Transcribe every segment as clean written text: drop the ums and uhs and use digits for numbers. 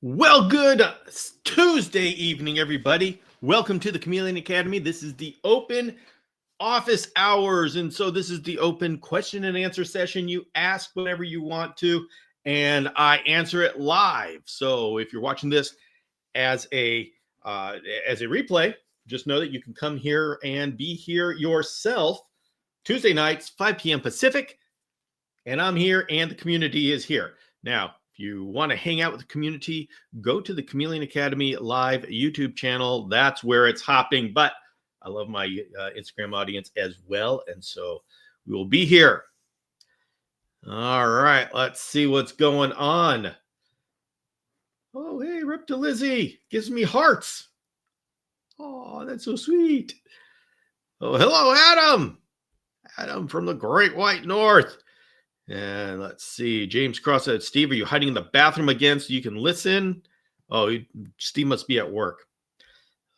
Well, good Tuesday evening, everybody. Welcome to the Chameleon Academy. This is the open office hours. And so this is the open question and answer session. You ask whatever you want to, and I answer it live. So if you're watching this as a replay, just know that you can come here and be here yourself Tuesday nights, 5 p.m. Pacific. And I'm here and the community is here. Now, if you want to hang out with the community, go to the Chameleon Academy live YouTube channel. That's where it's hopping. But I love my Instagram audience as well. And so we will be here. All right, let's see what's going on. Oh, hey, Rip to Lizzie gives me hearts. Oh, that's so sweet. Oh, hello, Adam. Adam from the Great White North. And let's see. James Cross said, Steve, are you hiding in the bathroom again so you can listen? Oh, Steve must be at work.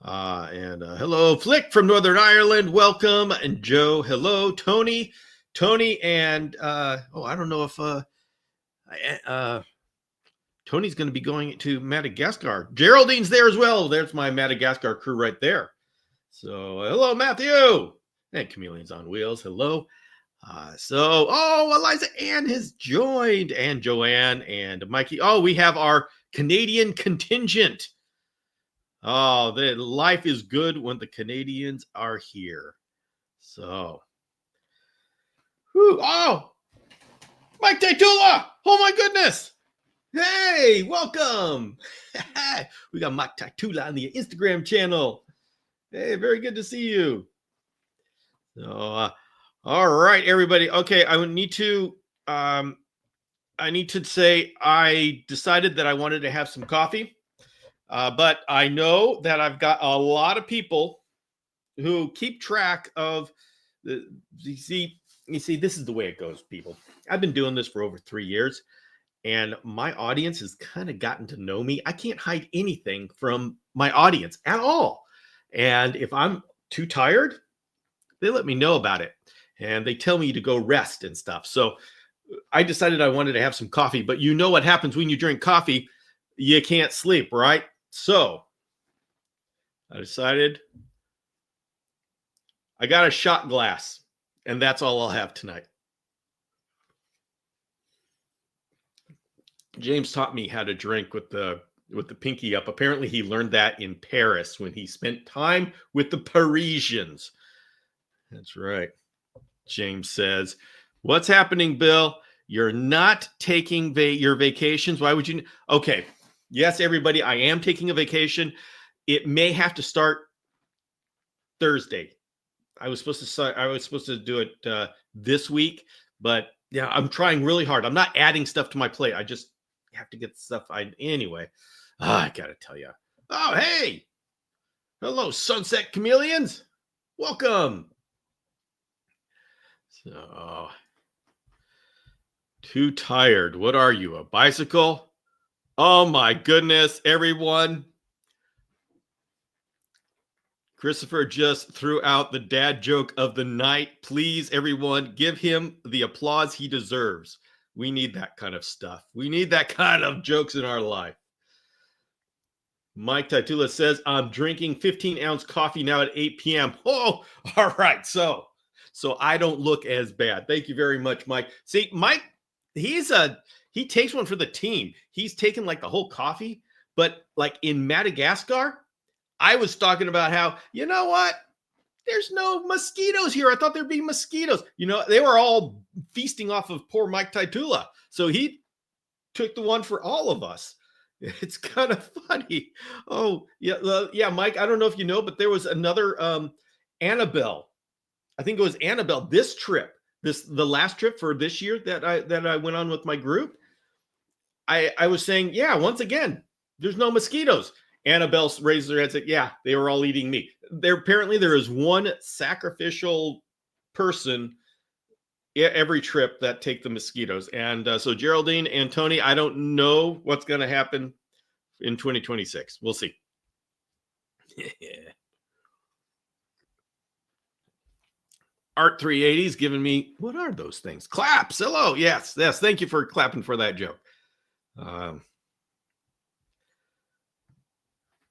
Hello, Flick from Northern Ireland. Welcome. And Joe, hello. Tony, and I don't know if Tony's going to be going to Madagascar. Geraldine's there as well. There's my Madagascar crew right there. So, hello, Matthew. And Chameleons on Wheels. Hello. Eliza Ann has joined, and Joanne and Mikey. Oh, we have our Canadian contingent. Oh, the life is good when the Canadians are here. So, Mike Taitula. Oh my goodness. Hey, welcome. We got Mike Taitula on the Instagram channel. Hey, very good to see you. So, all right, everybody. Okay, I need to say I decided that I wanted to have some coffee, but I know that I've got a lot of people who keep track of the. You see, this is the way it goes, people. I've been doing this for over 3 years, and my audience has kind of gotten to know me. I can't hide anything from my audience at all, and if I'm too tired, they let me know about it. And they tell me to go rest and stuff. So I decided I wanted to have some coffee, but you know what happens when you drink coffee? You can't sleep, right? So I decided I got a shot glass, and that's all I'll have tonight. James taught me how to drink with the pinky up. Apparently he learned that in Paris when he spent time with the Parisians. That's right. James says, what's happening, Bill? You're not taking your vacations. Why would you? Okay. Yes, everybody, I am taking a vacation. It may have to start Thursday. I was supposed to do it this week, but yeah, I'm trying really hard. I'm not adding stuff to my plate. I just have to get stuff. Anyway, I got to tell you. Oh, hey. Hello, Sunset Chameleons. Welcome. So, too tired. What are you, a bicycle? Oh my goodness, everyone. Christopher just threw out the dad joke of the night. Please, everyone, give him the applause he deserves. We need that kind of stuff. We need that kind of jokes in our life. Mike Taitula says, I'm drinking 15-ounce coffee now at 8 p.m. Oh, all right. So I don't look as bad. Thank you very much, Mike. See, Mike, he takes one for the team. He's taken like the whole coffee, but like in Madagascar, I was talking about how, you know what? There's no mosquitoes here. I thought there'd be mosquitoes. You know, they were all feasting off of poor Mike Taitula. So he took the one for all of us. It's kind of funny. Oh, yeah, Mike, I don't know if you know, but there was another Annabelle. I think it was Annabelle this trip, the last trip for this year that I went on with my group. I was saying, yeah, once again, there's no mosquitoes. Annabelle raised her head and said, yeah, they were all eating me. Apparently there is one sacrificial person every trip that take the mosquitoes. And so Geraldine and Tony, I don't know what's going to happen in 2026. We'll see. Art 380's giving me, what are those things? Claps. Hello. Yes. Thank you for clapping for that joke.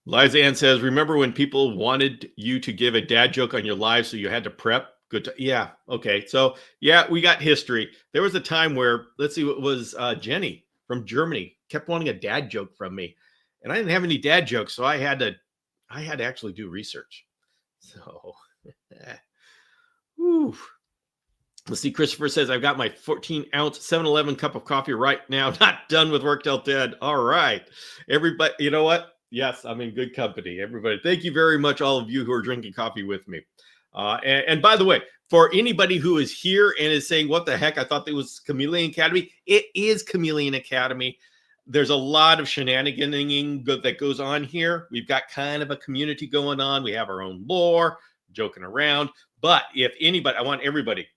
Liza Ann says, remember when people wanted you to give a dad joke on your live, so you had to prep? Yeah. Okay. So yeah, we got history. There was a time where, let's see, it was Jenny from Germany kept wanting a dad joke from me, and I didn't have any dad jokes, so I had to actually do research. So, whew. Let's see. Christopher says, I've got my 14-ounce 7-Eleven cup of coffee right now. Not done with work till 10. All right. Everybody, you know what? Yes, I'm in good company. Everybody, thank you very much, all of you who are drinking coffee with me. And by the way, for anybody who is here and is saying, what the heck, I thought it was Chameleon Academy. It is Chameleon Academy. There's a lot of shenaniganing that goes on here. We've got kind of a community going on. We have our own lore, joking around. But if anybody, I want everybody,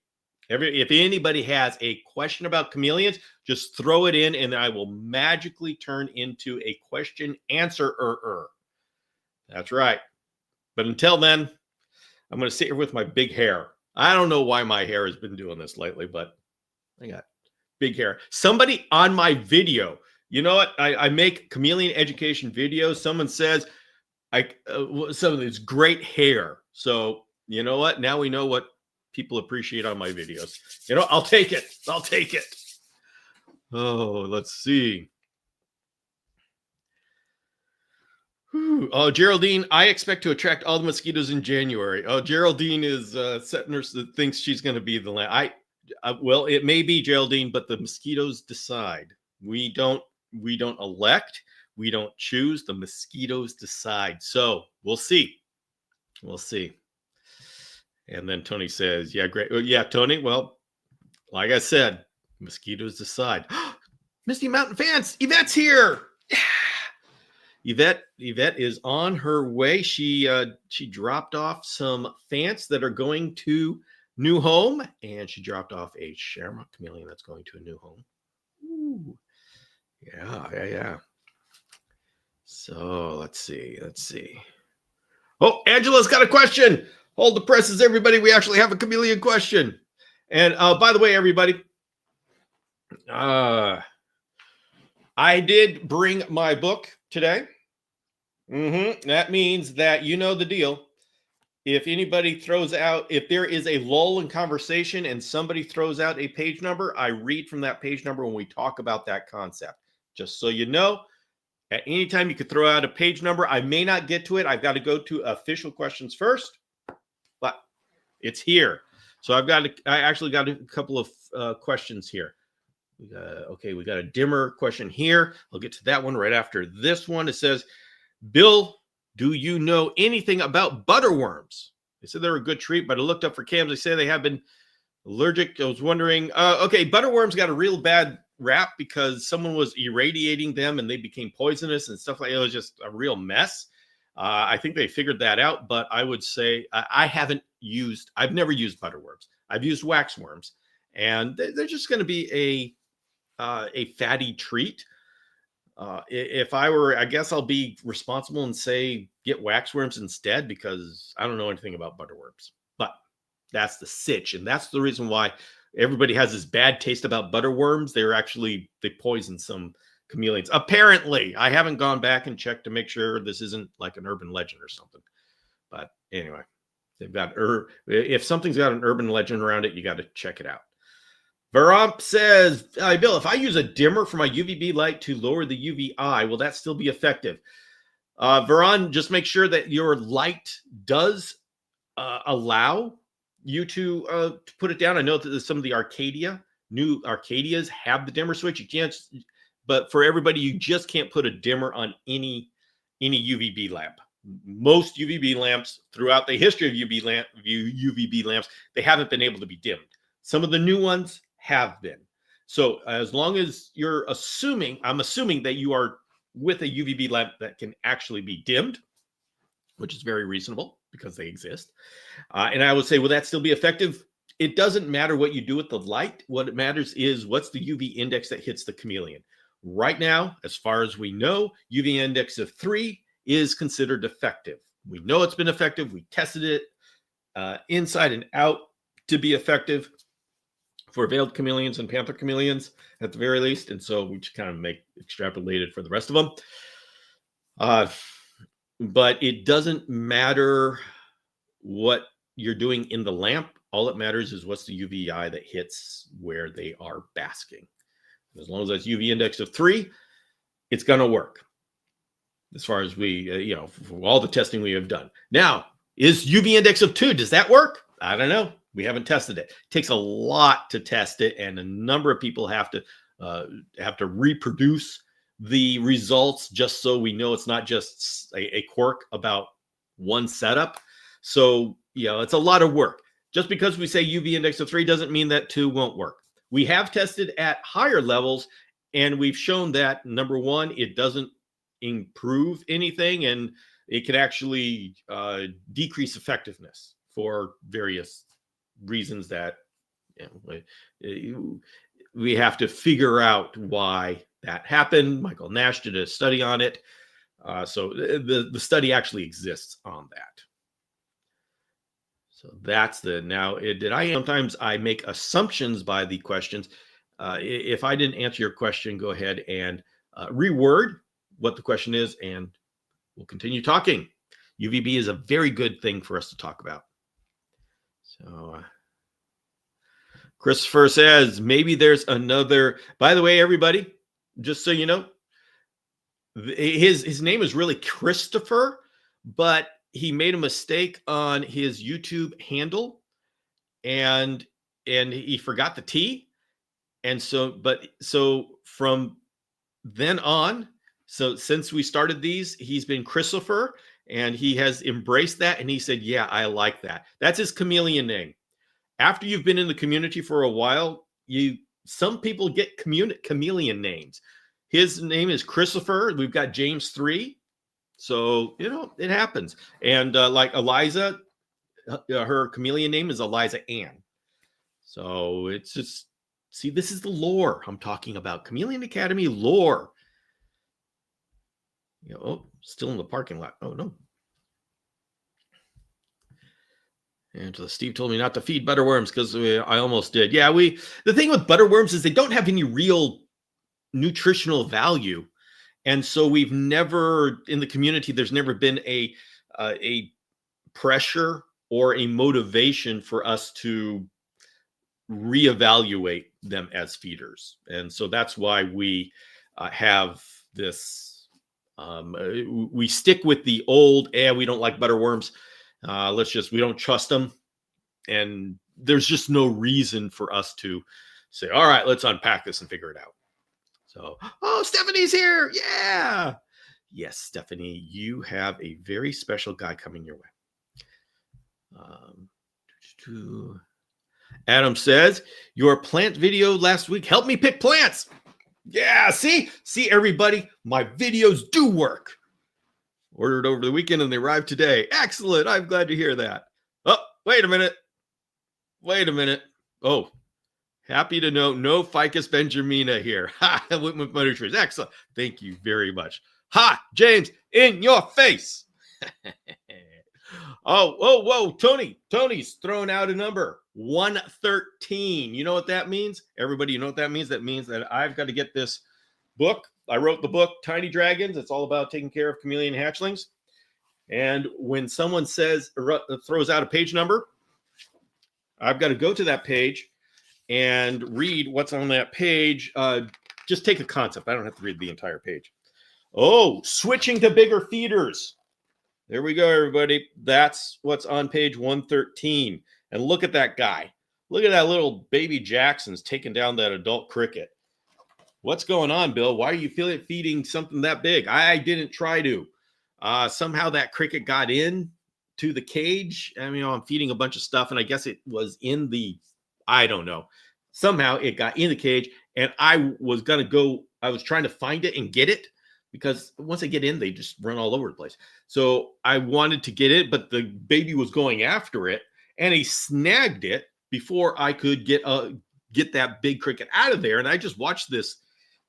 if anybody has a question about chameleons, just throw it in and I will magically turn into a question answer. That's right. But until then, I'm going to sit here with my big hair. I don't know why my hair has been doing this lately, but I got big hair. Somebody on my video, you know what? I make chameleon education videos. Someone says, some of this great hair. So you know what? Now we know what people appreciate on my videos. You know, I'll take it. I'll take it. Oh, let's see. Oh, Geraldine, I expect to attract all the mosquitoes in January. Oh, Geraldine is setting her, thinks she's going to be the land. Well, it may be Geraldine, but the mosquitoes decide. We don't elect. We don't choose. The mosquitoes decide. So we'll see. We'll see. And then Tony says, yeah, great. Yeah, Tony. Well, like I said, mosquitoes decide. Misty Mountain fans, Yvette's here. Yeah. Yvette is on her way. She dropped off some fans that are going to new home, and she dropped off a Shamrock Chameleon that's going to a new home. Ooh. Yeah. So let's see. Oh, Angela's got a question. Hold the presses, everybody. We actually have a chameleon question. And by the way, everybody, I did bring my book today. That means that you know the deal. If anybody throws out, if there is a lull in conversation and somebody throws out a page number, I read from that page number when we talk about that concept. Just so you know, at any time you could throw out a page number. I may not get to it. I've got to go to official questions first, but it's here. So I actually got a couple of questions here. We got a dimmer question here. I'll get to that one right after this one. It says, Bill, do you know anything about butterworms? They said they're a good treat, but I looked up for cams. They say they have been allergic. I was wondering, butterworms got a real bad rap because someone was irradiating them and they became poisonous and stuff like that. It was just a real mess. I think they figured that out, but I would say I've never used butterworms. I've used waxworms, and they're just going to be a fatty treat. If I were, I guess I'll be responsible and say get waxworms instead, because I don't know anything about butterworms. But that's the sitch, and that's the reason why everybody has this bad taste about butterworms. They poison some chameleons. Apparently, I haven't gone back and checked to make sure this isn't like an urban legend or something. But anyway, if something's got an urban legend around it, you got to check it out. Veromp says, hi, Bill, if I use a dimmer for my UVB light to lower the UVI, will that still be effective? Veron, just make sure that your light does allow you to put it down. I know that some of the new Arcadias have the dimmer switch. You can't, but for everybody, you just can't put a dimmer on any UVB lamp. Most UVB lamps throughout the history of UVB lamps, they haven't been able to be dimmed. Some of the new ones have been. So as long as I'm assuming that you are with a UVB lamp that can actually be dimmed, which is very reasonable because they exist. And I would say, will that still be effective? It doesn't matter what you do with the light. What it matters is what's the UV index that hits the chameleon. Right now, as far as we know, UV index of 3 is considered effective. We know it's been effective. We tested it inside and out to be effective for veiled chameleons and panther chameleons at the very least. And so we just kind of extrapolated for the rest of them. but it doesn't matter what you're doing in the lamp. All that matters is what's the UVI that hits where they are basking. As long as that's UV index of 3, it's going to work. As far as we, for all the testing we have done. Now, is UV index of 2, does that work? I don't know. We haven't tested it. It takes a lot to test it, and a number of people have to reproduce the results just so we know it's not just a quirk about one setup. So, it's a lot of work. Just because we say UV index of 3 doesn't mean that 2 won't work. We have tested at higher levels, and we've shown that, number one, it doesn't improve anything, and it can actually decrease effectiveness for various reasons that we have to figure out why that happened. Michael Nash did a study on it. So the study actually exists on that. So that's sometimes I make assumptions by the questions. If I didn't answer your question, go ahead and reword what the question is, and we'll continue talking. UVB is a very good thing for us to talk about. So Christopher says, maybe there's another, by the way, everybody, just so you know, his name is really Christopher, but he made a mistake on his YouTube handle, and he forgot the T. And so from then on, so since we started these, he's been Christopher, and he has embraced that. And he said, yeah, I like that. That's his chameleon name. After you've been in the community for a while, some people get chameleon names. His name is Christopher. We've got James 3. So, it happens. And like Eliza, her chameleon name is Eliza Ann. So it's just, see, this is the lore I'm talking about. Chameleon Academy lore. Still in the parking lot. Oh, no. And Steve told me not to feed butterworms because I almost did. Yeah, the thing with butterworms is they don't have any real nutritional value. And so we've never, in the community, there's never been a pressure or a motivation for us to reevaluate them as feeders. And so that's why we have this, we stick with the old, we don't like butterworms. We don't trust them. And there's just no reason for us to say, all right, let's unpack this and figure it out. So, Stephanie's here. Yeah. Yes, Stephanie, you have a very special guy coming your way. Adam says, your plant video last week helped me pick plants. Yeah, see everybody, my videos do work. Ordered over the weekend and they arrived today. Excellent. I'm glad to hear that. Oh, wait a minute. Oh, happy to know no Ficus benjamina here. Ha, with butter trees. Excellent. Thank you very much. Ha, James, in your face. Whoa. Tony's throwing out a number. 113. You know what that means? Everybody, you know what that means? That means that I've got to get this book. I wrote the book, Tiny Dragons. It's all about taking care of chameleon hatchlings. And when someone throws out a page number, I've got to go to that page and read what's on that page. Just take a concept. I don't have to read the entire page. Oh, switching to bigger feeders. There we go, everybody. That's what's on page 113. And look at that guy. Look at that little baby Jackson's taking down that adult cricket. What's going on, Bill? Why are you feeding something that big? I didn't try to. Somehow that cricket got in to the cage. I mean, I'm feeding a bunch of stuff, and I guess it was in the, I don't know. Somehow it got in the cage, and I was trying to find it and get it, because once they get in, they just run all over the place. So I wanted to get it, but the baby was going after it, and he snagged it before I could get that big cricket out of there. And I just watched this.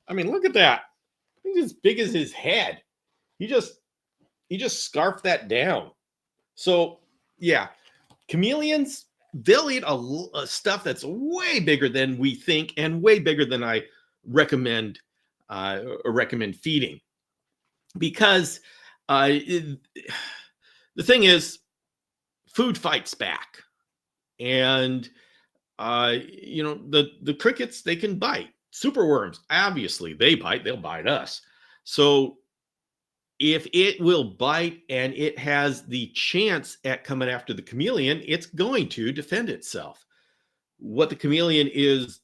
I mean, look at that. It's as big as his head. He just scarfed that down. So yeah, chameleons, they'll eat a stuff that's way bigger than we think, and way bigger than I recommend feeding, because The thing is, food fights back, and the crickets, they can bite. Superworms, obviously, they bite. They'll bite us. So if it will bite and it has the chance at coming after the chameleon, it's going to defend itself. What the chameleon is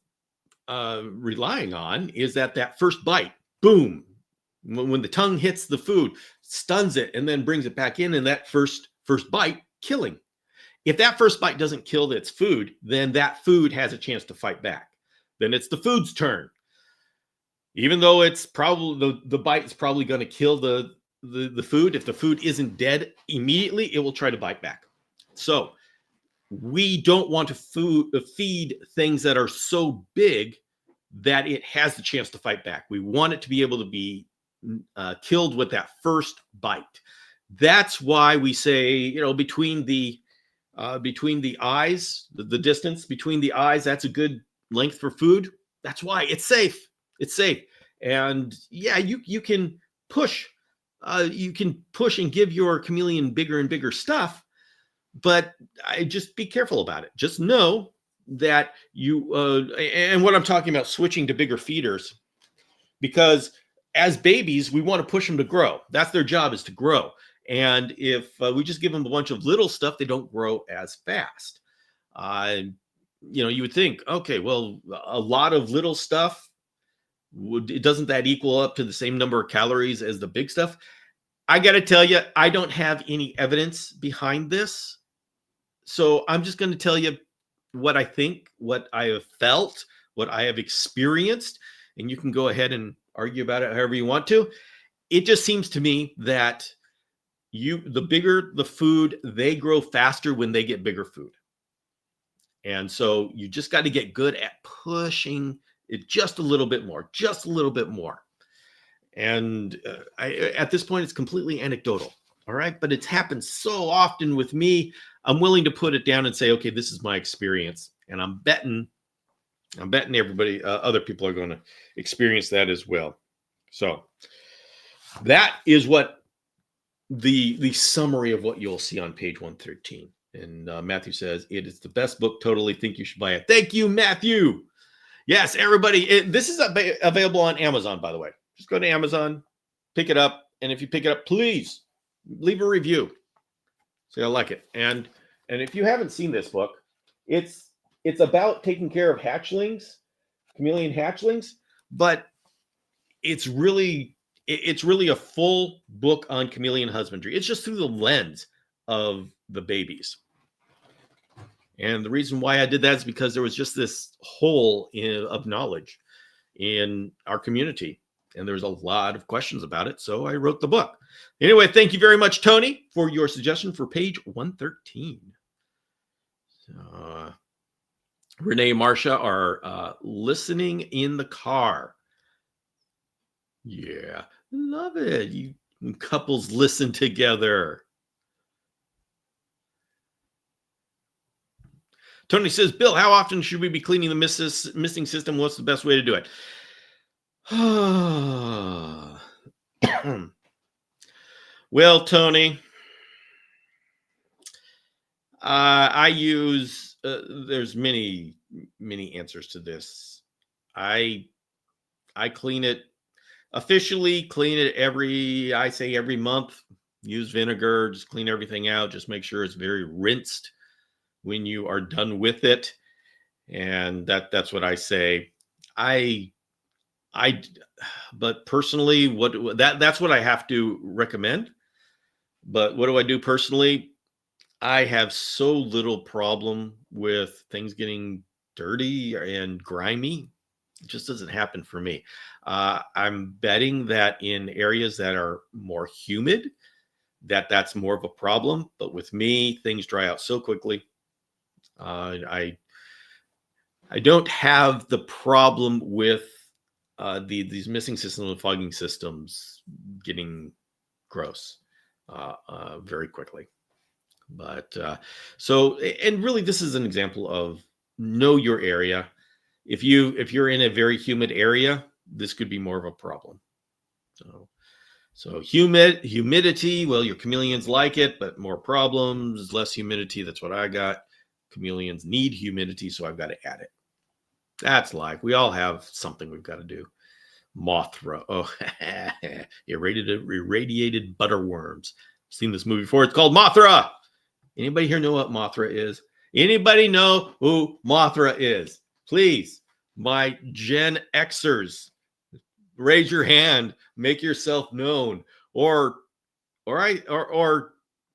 relying on is that first bite, boom, when the tongue hits the food, stuns it, and then brings it back in, and that first bite, killing. If that first bite doesn't kill its food, then that food has a chance to fight back. Then it's the food's turn. Even though it's probably the bite is probably going to kill the food, if the food isn't dead immediately, it will try to bite back. So we don't want to feed things that are so big that it has the chance to fight back. We want it to be able to be killed with that first bite. That's why we say, between the eyes, the distance between the eyes, that's a good length for food. That's why it's safe. It's safe. And yeah, you can push. You can push and give your chameleon bigger and bigger stuff, but just be careful about it. Just know that and what I'm talking about, switching to bigger feeders, because as babies, we want to push them to grow. That's their job, is to grow. And if we just give them a bunch of little stuff, they don't grow as fast. You would think, okay, well, a lot of little stuff, doesn't that equal up to the same number of calories as the big stuff? I got to tell you, I don't have any evidence behind this. So I'm just going to tell you what I think, what I have felt, what I have experienced, and you can go ahead and argue about it however you want to. It just seems to me that the bigger the food, they grow faster when they get bigger food. And so you just got to get good at pushing it just a little bit more, And at this point, it's completely anecdotal. All right. But it's happened so often with me. I'm willing to put it down and say, okay, this is my experience. And I'm betting everybody, other people are going to experience that as well. So that is what the summary of what you'll see on page 113. And Matthew says, it is the best book. Totally think you should buy it. Thank you, Matthew. Yes, everybody. This is available on Amazon, by the way. Just go to Amazon, pick it up. And if you pick it up, please leave a review. Say I like it. And if you haven't seen this book, it's about taking care of hatchlings, chameleon hatchlings, but it's really a full book on chameleon husbandry. It's just through the lens of the babies. And the reason why I did that is because there was just this hole of knowledge in our community. And there was a lot of questions about it. So I wrote the book. Anyway, thank you very much, Tony, for your suggestion for page 113. Renee and Marcia are listening in the car. Yeah, love it. You couples listen together. Tony says, Bill, how often should we be cleaning the missing system? What's the best way to do it? Well, Tony, I use, there's many answers to this. I clean it, officially clean it every month. Use vinegar, just clean everything out. Just make sure it's very rinsed when you are done with it. And that's what I say. But personally, that's what I have to recommend. But what do I do personally? I have so little problem with things getting dirty and grimy. It just doesn't happen for me. I'm betting that in areas that are more humid, that's more of a problem. But with me, things dry out so quickly. I don't have the problem with these missing systems and fogging systems getting gross very quickly. But and really, this is an example of know your area. If you're in a very humid area, this could be more of a problem. So humidity, well, your chameleons like it, but more problems, less humidity. That's what I got. Chameleons need humidity, so I've got to add it. That's life. We all have something we've got to do. Mothra. Oh, irradiated butterworms. Seen this movie before. It's called Mothra. Anybody here know what Mothra is? Anybody know who Mothra is? Please, my Gen Xers, raise your hand, make yourself known. Or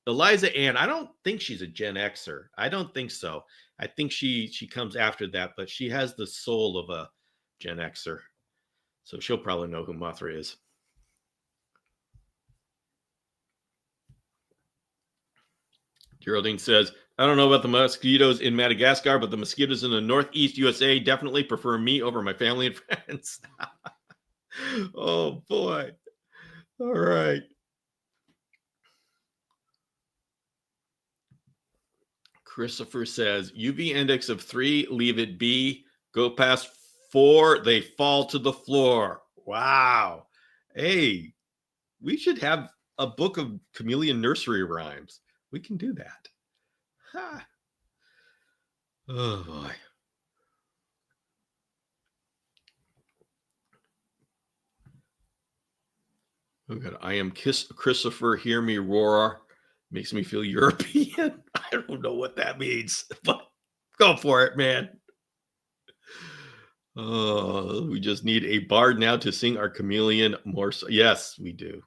Eliza Ann. I don't think she's a Gen Xer. I don't think so. I think she comes after that, but she has the soul of a Gen Xer. So she'll probably know who Mothra is. Geraldine says, I don't know about the mosquitoes in Madagascar, but the mosquitoes in the Northeast USA definitely prefer me over my family and friends. Oh, boy. All right. Christopher says, UV index of 3, leave it be. Go past 4, they fall to the floor. Wow. Hey, we should have a book of chameleon nursery rhymes. We can do that. Ha. Oh, boy. Oh, God. I am Christopher, hear me roar. Makes me feel European. I don't know what that means, but go for it, man. Oh, we just need a bard now to sing our chameleon more. Yes, we do.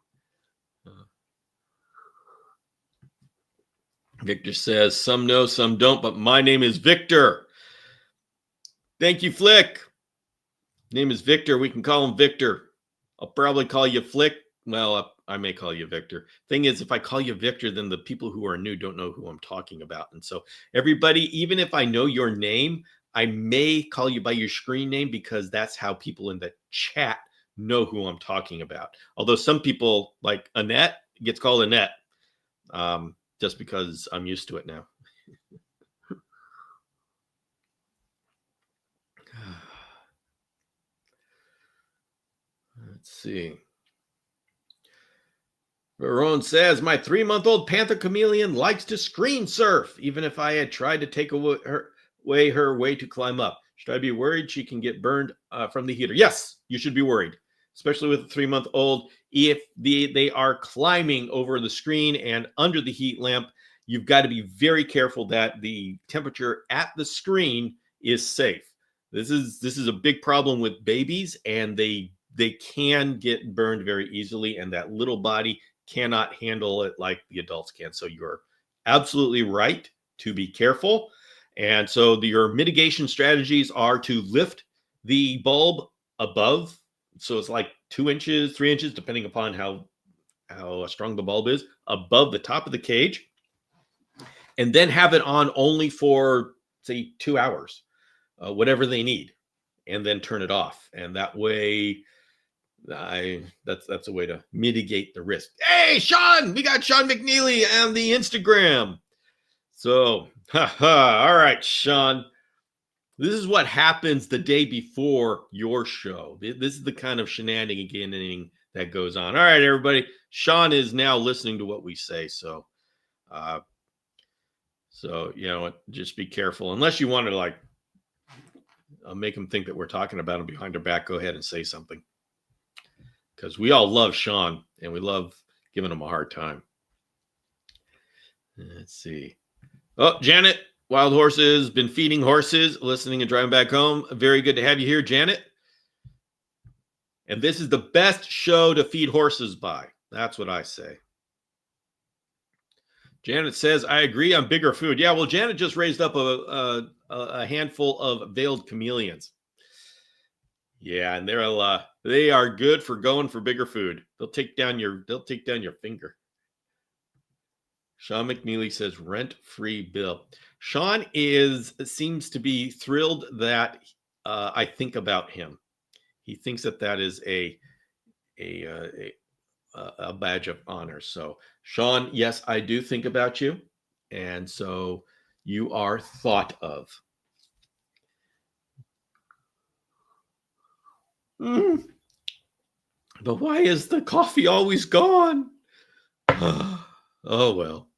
Victor says, some know, some don't, but my name is Victor. Thank you, Flick. Name is Victor. We can call him Victor. I'll probably call you Flick. Well, I may call you Victor. Thing is, if I call you Victor, then the people who are new don't know who I'm talking about. And so everybody, even if I know your name, I may call you by your screen name because that's how people in the chat know who I'm talking about. Although some people, like Annette, gets called Annette, just because I'm used to it now. Let's see. Verone says, my 3-month-old panther chameleon likes to screen surf, even if I had tried to take away her way to climb up. Should I be worried she can get burned from the heater? Yes, you should be worried, especially with a 3-month-old. If they are climbing over the screen and under the heat lamp, you've got to be very careful that the temperature at the screen is safe. This is a big problem with babies, and they can get burned very easily, and that little body cannot handle it like the adults can. So you're absolutely right to be careful. And so your mitigation strategies are to lift the bulb above. So it's like 2 inches, 3 inches, depending upon how strong the bulb is, above the top of the cage. And then have it on only for, say, 2 hours, whatever they need, and then turn it off. And that way, that's a way to mitigate the risk. Hey, Sean, we got Sean McNeely on the Instagram. So, all right, Sean, this is what happens the day before your show. This is the kind of shenaniganing that goes on. All right, everybody, Sean is now listening to what we say. So just be careful. Unless you want to make him think that we're talking about him behind our back, go ahead and say something. Because we all love Sean, and we love giving him a hard time. Let's see. Oh, Janet, Wild Horses, been feeding horses, listening and driving back home. Very good to have you here, Janet. And this is the best show to feed horses by. That's what I say. Janet says, I agree on bigger food. Yeah, well, Janet just raised up a handful of veiled chameleons. Yeah, and they are good for going for bigger food. They'll take down your finger. Sean McNeely says rent-free bill. Sean seems to be thrilled that I think about him. He thinks that is a badge of honor. So, Sean, yes, I do think about you, and so you are thought of. But why is the coffee always gone? Oh, well.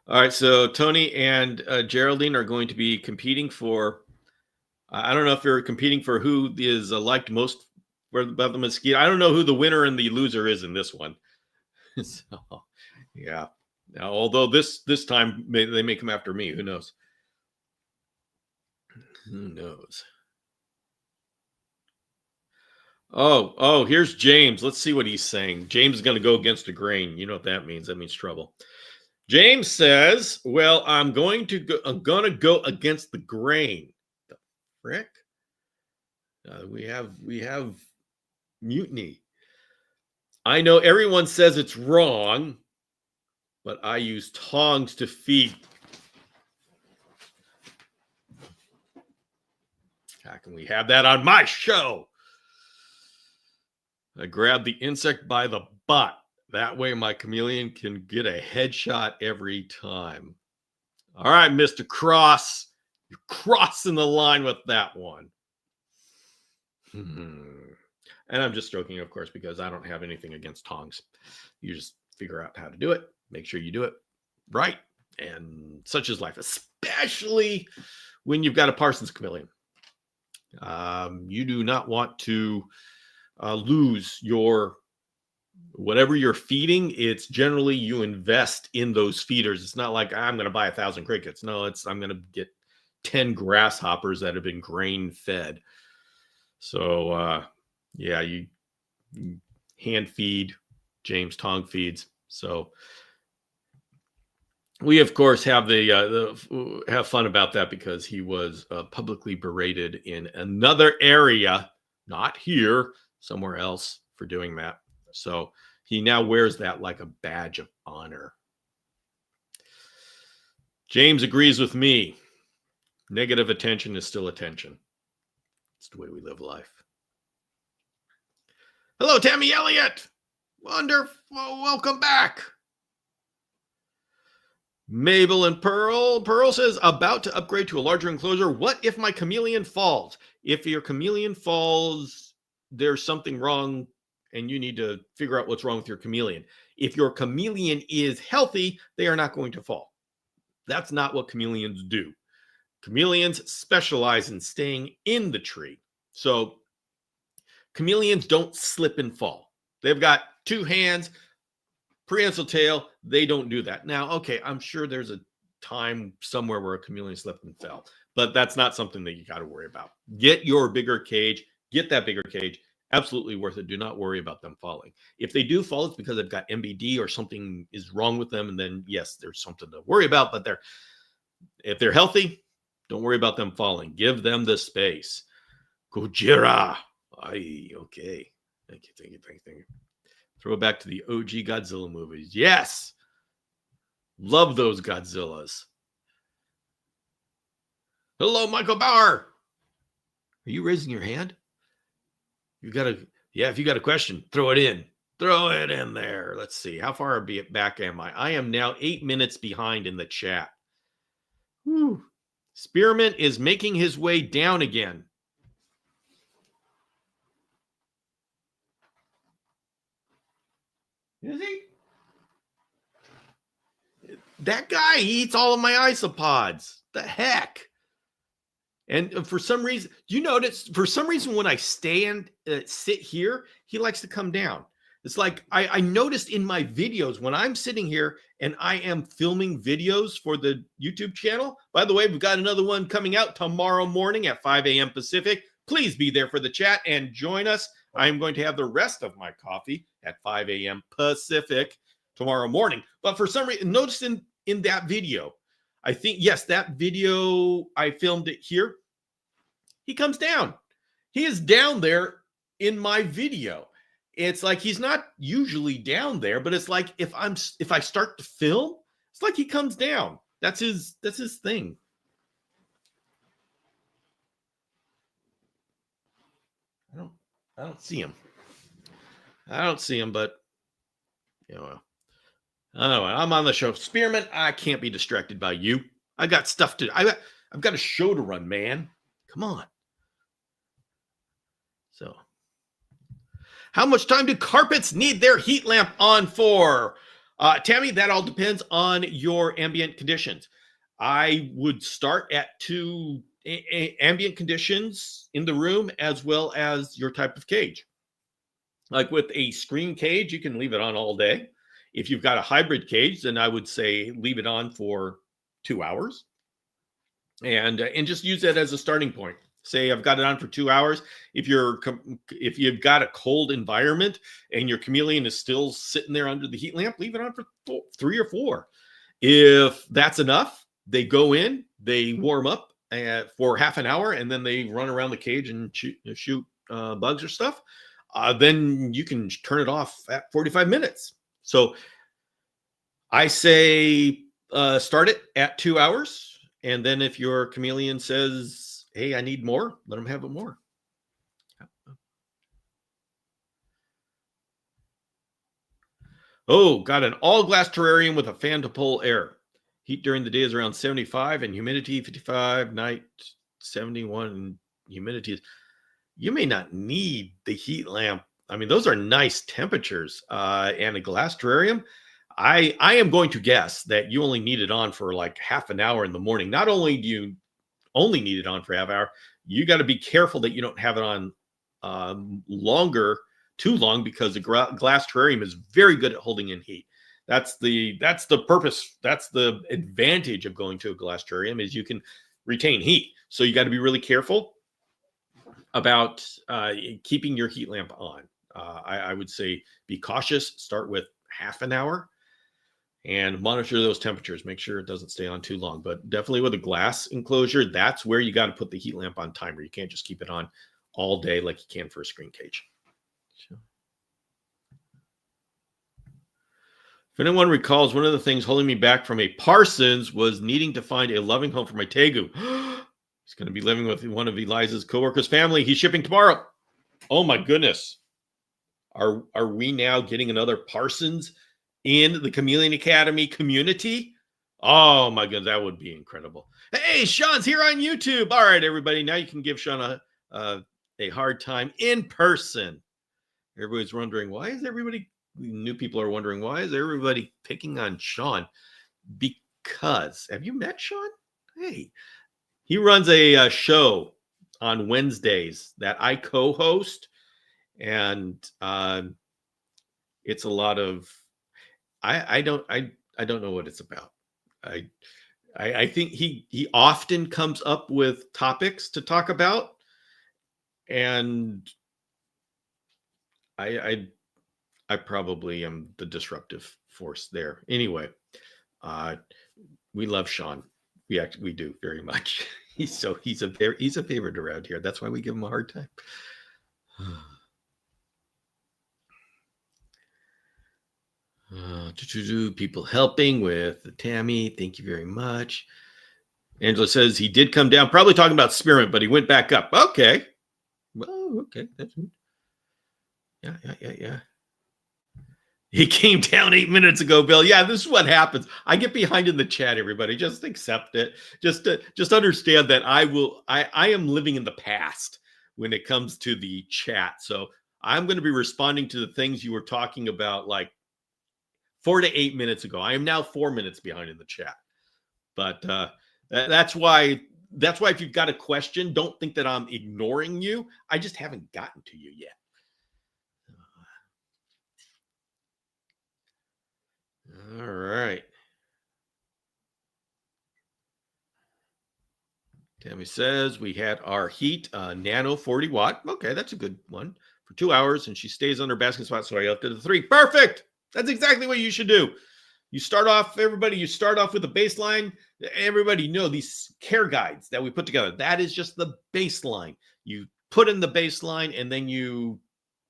All right, so Tony and Geraldine are going to be competing for. I don't know if they're competing for who is liked most by the mosquito. I don't know who the winner and the loser is in this one. So, yeah. Now, although this time they may come after me. Who knows? Who knows? Oh, here's James. Let's see what he's saying. James is going to go against the grain. You know what that means? That means trouble. James says, "Well, I'm going to go against the grain." The frick? We have mutiny. I know everyone says it's wrong, but I use tongs to feed. How can we have that on my show? I grab the insect by the butt. That way my chameleon can get a headshot every time. All right, Mr. Cross. You're crossing the line with that one. And I'm just joking, of course, because I don't have anything against tongs. You just figure out how to do it. Make sure you do it right. And such is life, especially when you've got a Parsons chameleon. You do not want to lose your whatever you're feeding. It's generally you invest in those feeders. It's not like I'm going to buy 1,000 crickets. No, it's I'm going to get 10 grasshoppers that have been grain fed. So yeah, you hand feed. James tong feeds. So we of course have have fun about that because he was publicly berated in another area, not here, somewhere else, for doing that. So he now wears that like a badge of honor. James agrees with me. Negative attention is still attention. It's the way we live life. Hello, Tammy Elliott. Wonderful. Welcome back. Mabel and Pearl. Pearl says, about to upgrade to a larger enclosure. What if my chameleon falls? If your chameleon falls, there's something wrong and you need to figure out what's wrong with your chameleon. If your chameleon is healthy, they are not going to fall. That's not what chameleons do. Chameleons specialize in staying in the tree. So chameleons don't slip and fall. They've got two hands, prehensile tail. They don't do that. Now, okay, I'm sure there's a time somewhere where a chameleon slipped and fell, but that's not something that you got to worry about. Get your bigger cage. Get that bigger cage. Absolutely worth it. Do not worry about them falling. If they do fall, it's because they've got MBD or something is wrong with them. And then, yes, there's something to worry about. But if they're healthy, don't worry about them falling. Give them the space. Gojira. Aye, okay. Thank you. Throw it back to the OG Godzilla movies. Yes. Love those Godzillas. Hello, Michael Bauer. Are you raising your hand? If you got a question, throw it in. Throw it in there. Let's see. How far back am I? I am now 8 minutes behind in the chat. Whew. Spearmint is making his way down again. Is he? That guy, he eats all of my isopods. The heck? And for some reason, you notice, for some reason, when I sit here, he likes to come down. It's like I noticed in my videos when I'm sitting here and I am filming videos for the YouTube channel. By the way, we've got another one coming out tomorrow morning at 5 a.m. Pacific. Please be there for the chat and join us. I am going to have the rest of my coffee at 5 a.m. Pacific tomorrow morning. But for some reason, notice in that video, I think, yes, that video, I filmed it here. He comes down. He is down there in my video. It's like he's not usually down there, but it's like if I start to film, it's like he comes down. That's his thing. I don't see him. But you know, I don't know. I'm on the show. Spearmint, I can't be distracted by you. I got stuff to I've got a show to run, man. Come on. So How much time do carpets need their heat lamp on for? Tammy, that all depends on your ambient conditions. I would start at two ambient conditions in the room as well as your type of cage. Like with a screen cage, you can leave it on all day. If you've got a hybrid cage, then I would say leave it on for 2 hours and just use that as a starting point. Say I've got it on for 2 hours. If you've got a cold environment and your chameleon is still sitting there under the heat lamp, leave it on for 3 or 4. If that's enough, they go in, they warm up for half an hour, and then they run around the cage and shoot bugs or stuff. Then you can turn it off at 45 minutes. So I say start it at 2 hours. And then if your chameleon says, hey, I need more, let them have it more. Oh, got an all glass terrarium with a fan to pull air. Heat during the day is around 75 and humidity 55, night 71, and humidity is. You may not need the heat lamp. I mean, those are nice temperatures. And a glass terrarium, I am going to guess that you only need it on for like half an hour in the morning. Not only do you only need it on for half an hour, you got to be careful that you don't have it on too long, because the glass terrarium is very good at holding in heat. That's the purpose. That's the advantage of going to a glass terrarium, is you can retain heat. So you got to be really careful about keeping your heat lamp on. I would say be cautious. Start with half an hour and monitor those temperatures. Make sure it doesn't stay on too long. But definitely with a glass enclosure, that's where you got to put the heat lamp on timer. You can't just keep it on all day like you can for a screen cage. So. If anyone recalls, one of the things holding me back from a Parsons was needing to find a loving home for my Tegu. He's going to be living with one of Eliza's coworkers' family. He's shipping tomorrow. Oh my goodness. Are we now getting another Parsons in the Chameleon Academy community? Oh my goodness, that would be incredible. Hey, Sean's here on YouTube. All right, everybody. Now you can give Sean a hard time in person. Everybody's wondering, why is everybody, new people are wondering, why is everybody picking on Sean? Because, have you met Sean? Hey, he runs a show on Wednesdays that I co-host, and it's a lot of I don't know what it's about. I think he often comes up with topics to talk about, and I probably am the disruptive force there. Anyway, we love Sean. We do very much. He's a favorite around here. That's why we give him a hard time. People helping with Tammy. Thank you very much. Angela says he did come down, probably talking about Spearmint, but he went back up. Okay. Well, okay. That's good. Yeah. He came down 8 minutes ago, Bill. Yeah, this is what happens. I get behind in the chat, everybody. Just accept it. Just understand that I am living in the past when it comes to the chat. So I'm going to be responding to the things you were talking about like 4 to 8 minutes ago. I am now 4 minutes behind in the chat. But that's why if you've got a question, don't think that I'm ignoring you. I just haven't gotten to you yet. All right. Tammy says we had our heat nano 40 watt. Okay, that's a good one for 2 hours, and she stays on her basket spot. So I upped it to 3. Perfect. That's exactly what you should do. You start off with a baseline. Everybody know these care guides that we put together. That is just the baseline. You put in the baseline, and then you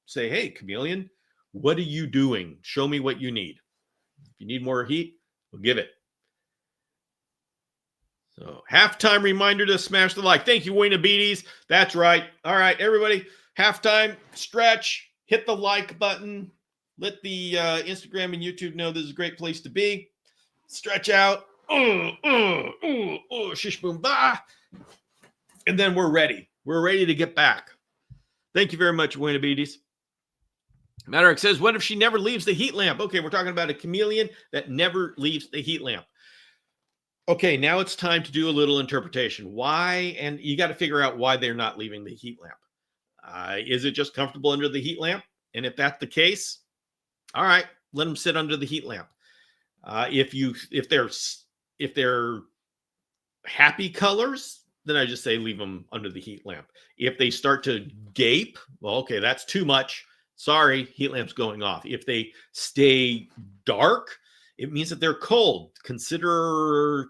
say, hey, Chameleon, what are you doing? Show me what you need. If you need more heat, we'll give it. So halftime reminder to smash the like. Thank you, Wayne Beaties. That's right. All right, everybody. Halftime stretch. Hit the like button. Let the Instagram and YouTube know this is a great place to be. Stretch out. Shish boom ba. And then we're ready. We're ready to get back. Thank you very much, Wayne Beaties. Matterick says, what if she never leaves the heat lamp? Okay, we're talking about a chameleon that never leaves the heat lamp. Okay, now it's time to do a little interpretation. Why? And you got to figure out why they're not leaving the heat lamp. Is it just comfortable under the heat lamp? And if that's the case, all right, let them sit under the heat lamp. If they're happy colors, then I just say leave them under the heat lamp. If they start to gape, well, okay, that's too much. Sorry, heat lamp's going off. If they stay dark, it means that they're cold. Consider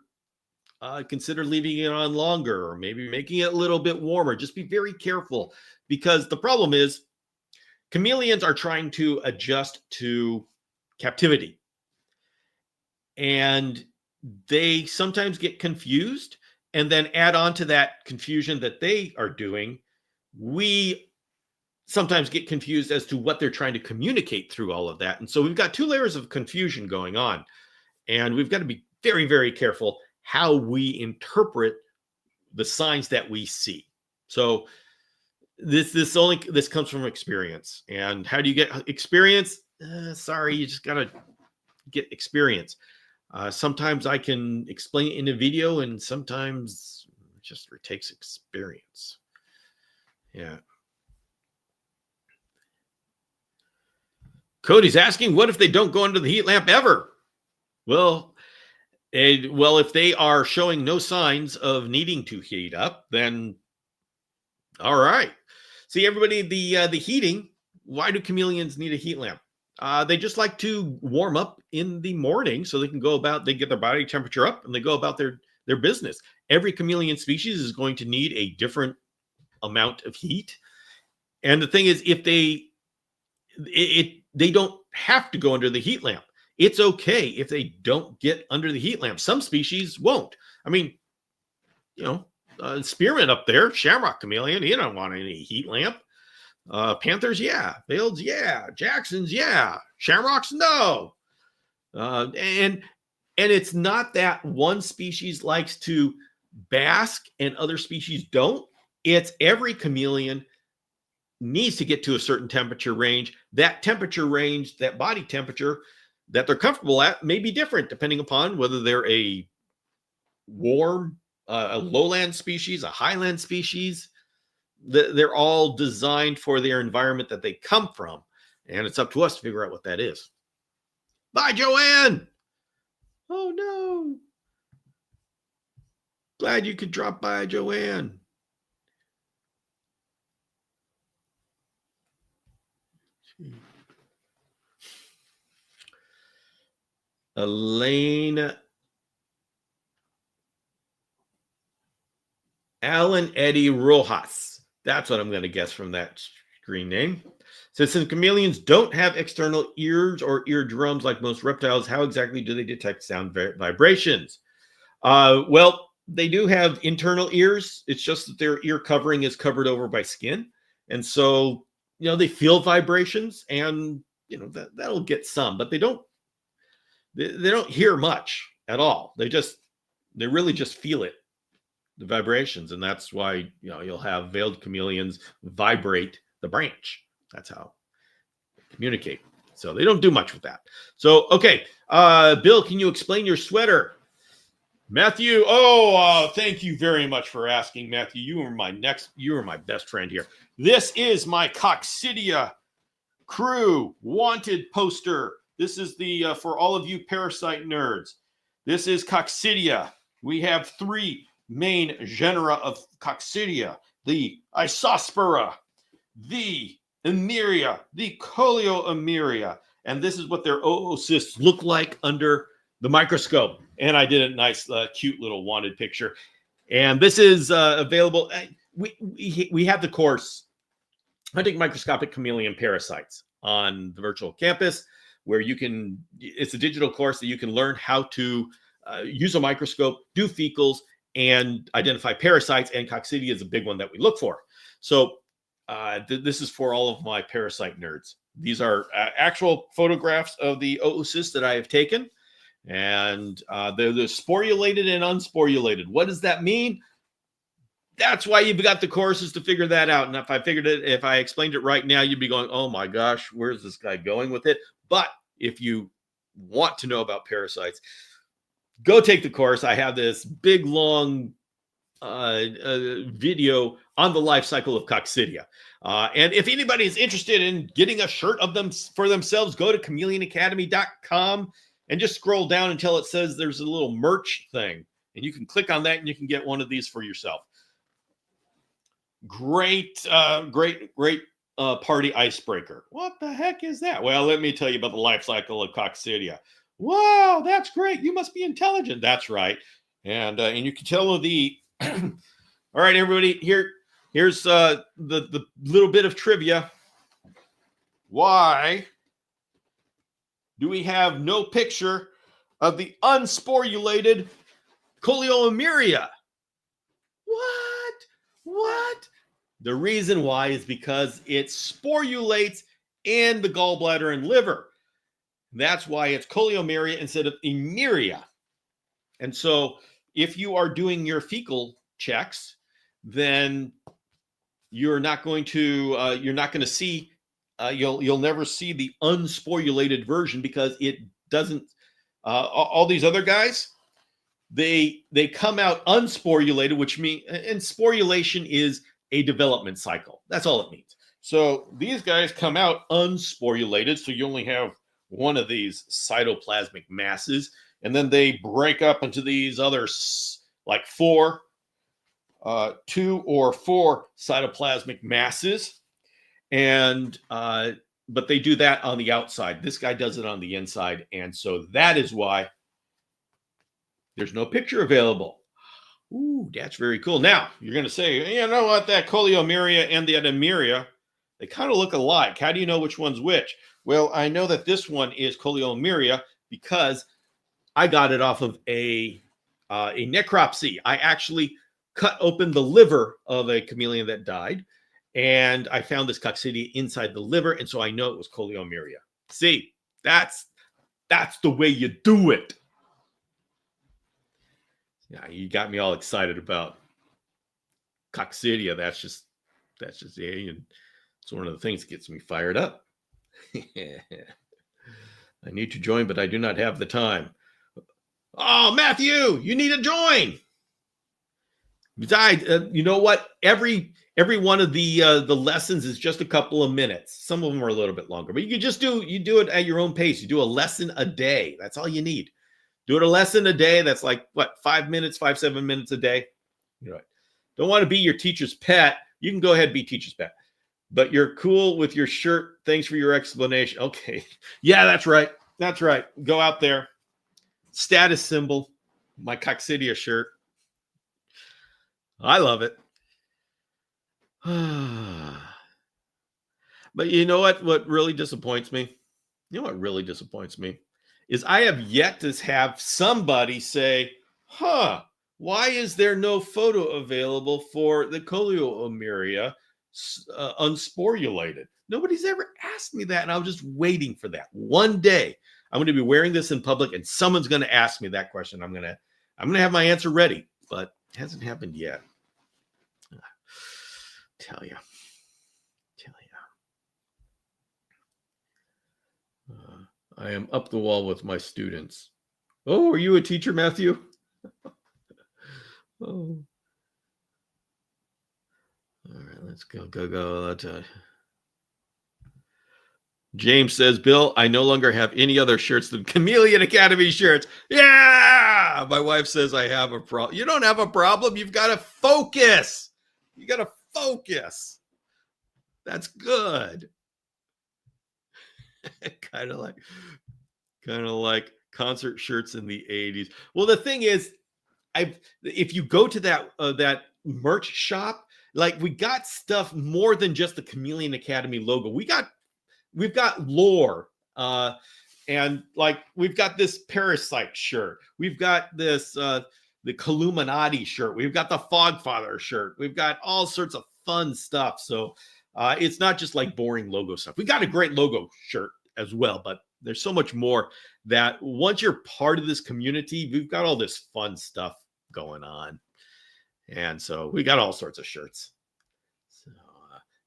leaving it on longer, or maybe making it a little bit warmer. Just be very careful, because the problem is chameleons are trying to adjust to captivity, and they sometimes get confused, and then add on to that confusion that they are doing, we sometimes get confused as to what they're trying to communicate through all of that. And so we've got two layers of confusion going on, and we've got to be very, very careful how we interpret the signs that we see. So this comes from experience. And how do you get experience? Sorry, you just got to get experience. Sometimes I can explain it in a video, and sometimes it takes experience. Yeah. Cody's asking, what if they don't go under the heat lamp ever? Well, if they are showing no signs of needing to heat up, then all right. See, everybody, the heating, why do chameleons need a heat lamp? They just like to warm up in the morning so they can they get their body temperature up and they go about their business. Every chameleon species is going to need a different amount of heat. And the thing is, if they don't have to go under the heat lamp. It's okay if they don't get under the heat lamp. Some species won't. I mean, spearmint up there, shamrock chameleon, he don't want any heat lamp. Panthers, yeah. Fields, yeah. Jacksons, yeah. Shamrocks, no. And it's not that one species likes to bask and other species don't. It's every chameleon needs to get to a certain temperature range. That temperature range, that body temperature that they're comfortable at, may be different depending upon whether they're a warm, a lowland species, a highland species. They're all designed for their environment that they come from. And it's up to us to figure out what that is. Bye, Joanne. Oh, no. Glad you could drop by, Joanne. Elaine Alan Eddie Rojas. That's what I'm going to guess from that screen name. So since chameleons don't have external ears or eardrums like most reptiles, how exactly do they detect sound vibrations? Well, they do have internal ears. It's just that their ear covering is covered over by skin. And so, they feel vibrations, and, that'll get some, but they don't hear much at all. They really just feel it, the vibrations. And that's why, you'll have veiled chameleons vibrate the branch. That's how they communicate. So they don't do much with that. So, okay. Bill, can you explain your sweater? Matthew, thank you very much for asking, Matthew. You are my best friend here. This is my Coccidia Crew Wanted poster. This is the for all of you parasite nerds. This is Coccidia. We have three main genera of Coccidia: the Isospora, the Emeria, the Coleoemeria, and this is what their oocysts look like under the microscope. And I did a nice, cute little wanted picture. And this is available. We have the course, Hunting Microscopic Chameleon Parasites, on the virtual campus, where it's a digital course that you can learn how to use a microscope, do fecals, and identify parasites. And Coccidia is a big one that we look for. So this is for all of my parasite nerds. These are actual photographs of the oocysts that I have taken. And they're sporulated and unsporulated. What does that mean? That's why you've got the courses to figure that out. And if I explained it right now, you'd be going, oh my gosh, where's this guy going with it? But if you want to know about parasites, go take the course. I have this big, long video on the life cycle of coccidia. And if anybody is interested in getting a shirt of them for themselves, go to chameleonacademy.com and just scroll down until it says there's a little merch thing. And you can click on that and you can get one of these for yourself. Great party icebreaker. What the heck is that? Well, let me tell you about the life cycle of coccidia. Wow, that's great. You must be intelligent. That's right. And you can tell the all right, everybody, here's the little bit of trivia. Why do we have no picture of the unsporulated coleomeria? What? The reason why is because it sporulates in the gallbladder and liver. That's why it's coleomeria instead of emeria. And so if you are doing your fecal checks, then you're not going to see you'll never see the unsporulated version, because it doesn't all these other guys, they come out unsporulated, which means, and sporulation is a development cycle. That's all it means. So these guys come out unsporulated, so you only have one of these cytoplasmic masses, and then they break up into these other like 2 or 4 cytoplasmic masses, and but they do that on the outside. This guy does it on the inside, and so that is why there's no picture available. Ooh, that's very cool. Now, you're going to say, you know what, that coleomeria and the emeria, they kind of look alike. How do you know which one's which? Well, I know that this one is coleomeria because I got it off of a necropsy. I actually cut open the liver of a chameleon that died, and I found this coccidia inside the liver, and so I know it was coleomeria. See, that's the way you do it. Yeah, you got me all excited about coccidia. That's just and it's one of the things that gets me fired up. I need to join, but I do not have the time. Oh, Matthew, you need to join. Besides, you know what? Every one of the lessons is just a couple of minutes. Some of them are a little bit longer, but you do it at your own pace. You do a lesson a day. That's all you need. Do it a lesson a day. That's like what, 7 minutes a day. You know, don't want to be your teacher's pet. You can go ahead and be teacher's pet, but you're cool with your shirt. Thanks for your explanation. Okay, yeah, that's right. That's right. Go out there. Status symbol. My coccidia shirt. I love it. But you know what? What really disappoints me? You know what really disappoints me? Is I have yet to have somebody say, why is there no photo available for the coleomeria unsporulated? Nobody's ever asked me that, and I was just waiting for that. One day, I'm going to be wearing this in public, and someone's going to ask me that question. I'm going to have my answer ready, but it hasn't happened yet. Tell you. I am up the wall with my students. Oh, are you a teacher, Matthew? Oh. All right, let's go. James says, Bill, I no longer have any other shirts than Chameleon Academy shirts. Yeah! My wife says I have a problem. You don't have a problem. You've got to focus. You got to focus. That's good. kind of like concert shirts in the 80s. Well, the thing is, if you go to that merch shop, like, we got stuff more than just the Chameleon Academy logo. We've got lore, and like, we've got this parasite shirt. We've got this the Illuminati shirt. We've got the Fogfather shirt. We've got all sorts of fun stuff. So it's not just like boring logo stuff. We got a great logo shirt as well, but there's so much more that once you're part of this community, we've got all this fun stuff going on. And so we got all sorts of shirts. So,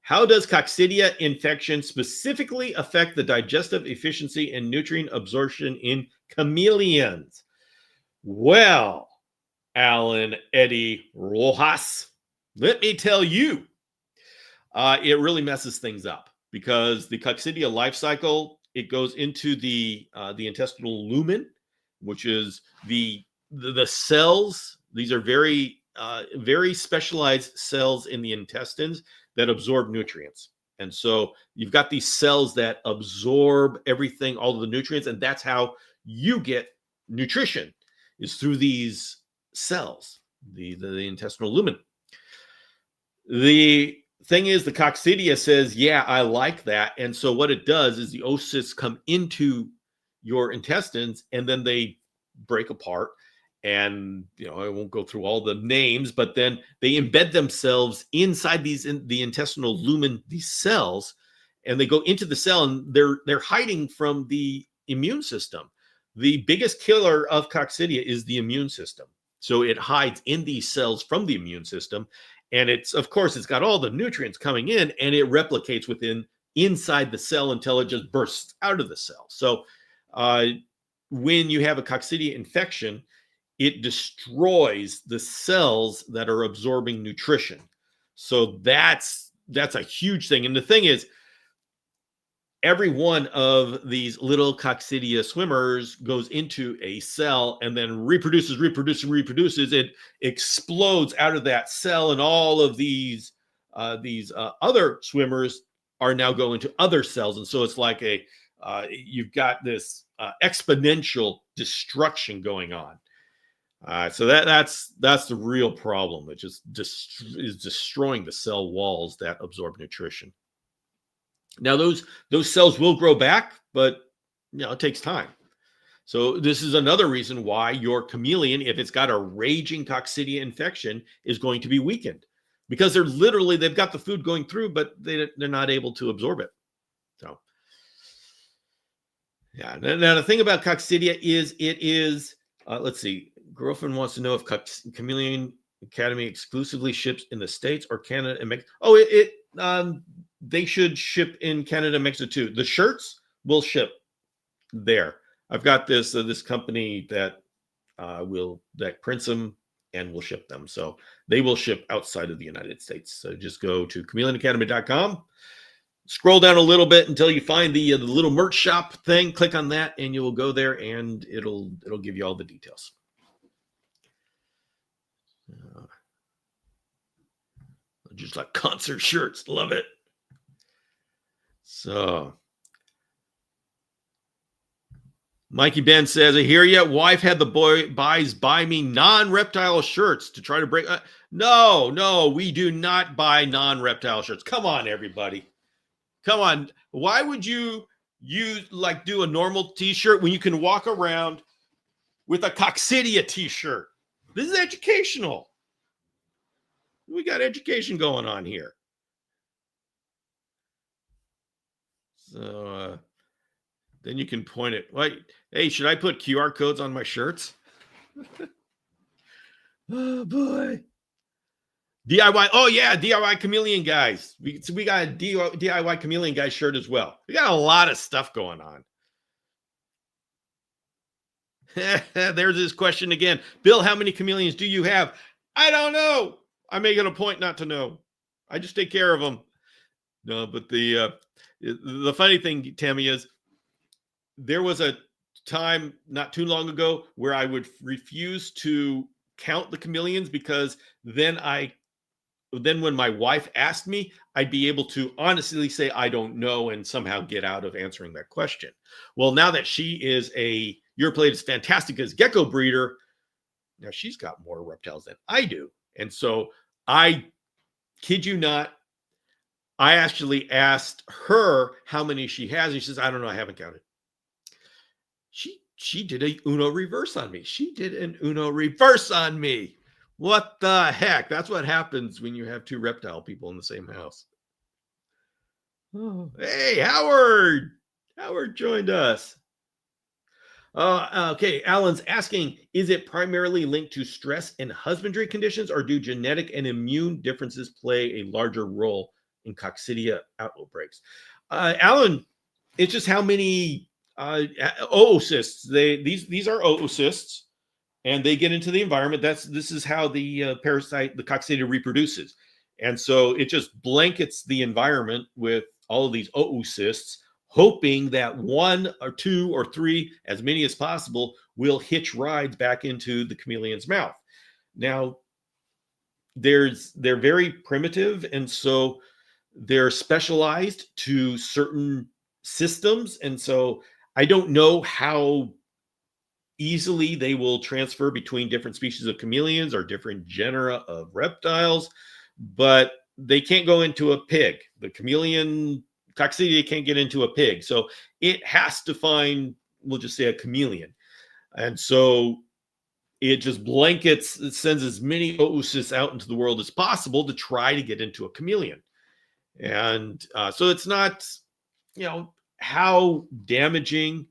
how does coccidia infection specifically affect the digestive efficiency and nutrient absorption in chameleons? Well, Alan Eddie Rojas, let me tell you, it really messes things up because the coccidia life cycle, it goes into the intestinal lumen, which is the cells. These are very specialized cells in the intestines that absorb nutrients. And so you've got these cells that absorb everything, all of the nutrients, and that's how you get nutrition, is through these cells, the intestinal lumen. The thing is, the coccidia says, yeah, I like that. And so what it does is the oocysts come into your intestines and then they break apart. And, I won't go through all the names, but then they embed themselves inside the intestinal lumen, these cells, and they go into the cell and they're hiding from the immune system. The biggest killer of coccidia is the immune system. So it hides in these cells from the immune system. And it's got all the nutrients coming in and it replicates inside the cell until it just bursts out of the cell. So when you have a coccidia infection, it destroys the cells that are absorbing nutrition. So that's a huge thing. And the thing is, every one of these little coccidia swimmers goes into a cell and then reproduces. It explodes out of that cell, and all of these other swimmers are now going to other cells. And so it's like you've got this exponential destruction going on. So that's the real problem. It just is destroying the cell walls that absorb nutrition. Now those cells will grow back, but it takes time. So this is another reason why your chameleon, if it's got a raging coccidia infection, is going to be weakened, because they've got the food going through, but they're not able to absorb it. So yeah. Now the thing about coccidia is it is let's see. Girlfriend wants to know if Chameleon Academy exclusively ships in the States or Canada and Mexico. Oh, they should ship in Canada and Mexico too. The shirts will ship there. I've got this company that prints them and will ship them. So they will ship outside of the United States. So just go to chameleonacademy.com. Scroll down a little bit until you find the little merch shop thing. Click on that, and you will go there, and it'll give you all the details. Just like concert shirts, love it. So, Mikey Ben says, "I hear ya. Wife had the boys buy me non-reptile shirts to try to break." No, we do not buy non-reptile shirts. Come on, everybody. Come on. Why would you do a normal t-shirt when you can walk around with a coccidia t-shirt? This is educational. We got education going on here. So then you can point it. Hey, should I put QR codes on my shirts? Oh boy. DIY. Oh yeah, DIY Chameleon guys. We got a DIY Chameleon guy shirt as well. We got a lot of stuff going on. There's this question again. Bill, how many chameleons do you have? I don't know. I make it a point not to know. I just take care of them. No, but the funny thing, Tammy, is there was a time not too long ago where I would refuse to count the chameleons, because then when my wife asked me, I'd be able to honestly say I don't know and somehow get out of answering that question. Well, now that she is your plate is fantastic as gecko breeder, now she's got more reptiles than I do. And so I kid you not, I actually asked her how many she has. And she says, I don't know. I haven't counted. She did a Uno reverse on me. She did an Uno reverse on me. What the heck? That's what happens when you have two reptile people in the same house. Oh, hey, Howard. Howard joined us. Okay, Alan's asking, is it primarily linked to stress and husbandry conditions, or do genetic and immune differences play a larger role in coccidia outbreaks? Alan, it's just how many oocysts. These are oocysts, and they get into the environment. This is how the parasite, the coccidia, reproduces, and so it just blankets the environment with all of these oocysts, hoping that one or two or three, as many as possible, will hitch rides back into the chameleon's mouth. Now, they're very primitive, and so they're specialized to certain systems, and so I don't know how easily they will transfer between different species of chameleons or different genera of reptiles, but they can't go into a pig. The chameleon coccidia can't get into a pig, so it has to find, we'll just say, a chameleon, and so it just blankets, it sends as many oocysts out into the world as possible to try to get into a chameleon. And so it's not, how damaging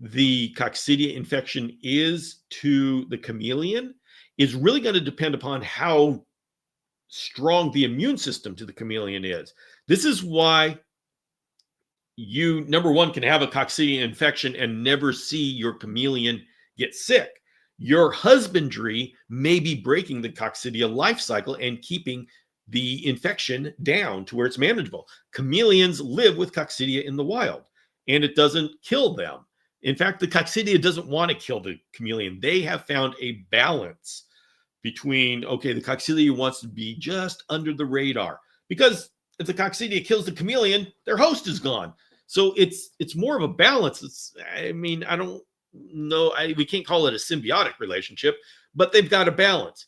the coccidia infection is to the chameleon is really going to depend upon how strong the immune system to the chameleon is. This is why you, number one, can have a coccidia infection and never see your chameleon get sick. Your husbandry may be breaking the coccidia life cycle and keeping the infection down to where it's manageable. Chameleons live with coccidia in the wild, and it doesn't kill them. In fact, the coccidia doesn't want to kill the chameleon. They have found a balance between, okay, the coccidia wants to be just under the radar, because if the coccidia kills the chameleon, their host is gone. So it's more of a balance. I don't know, we can't call it a symbiotic relationship, but they've got a balance.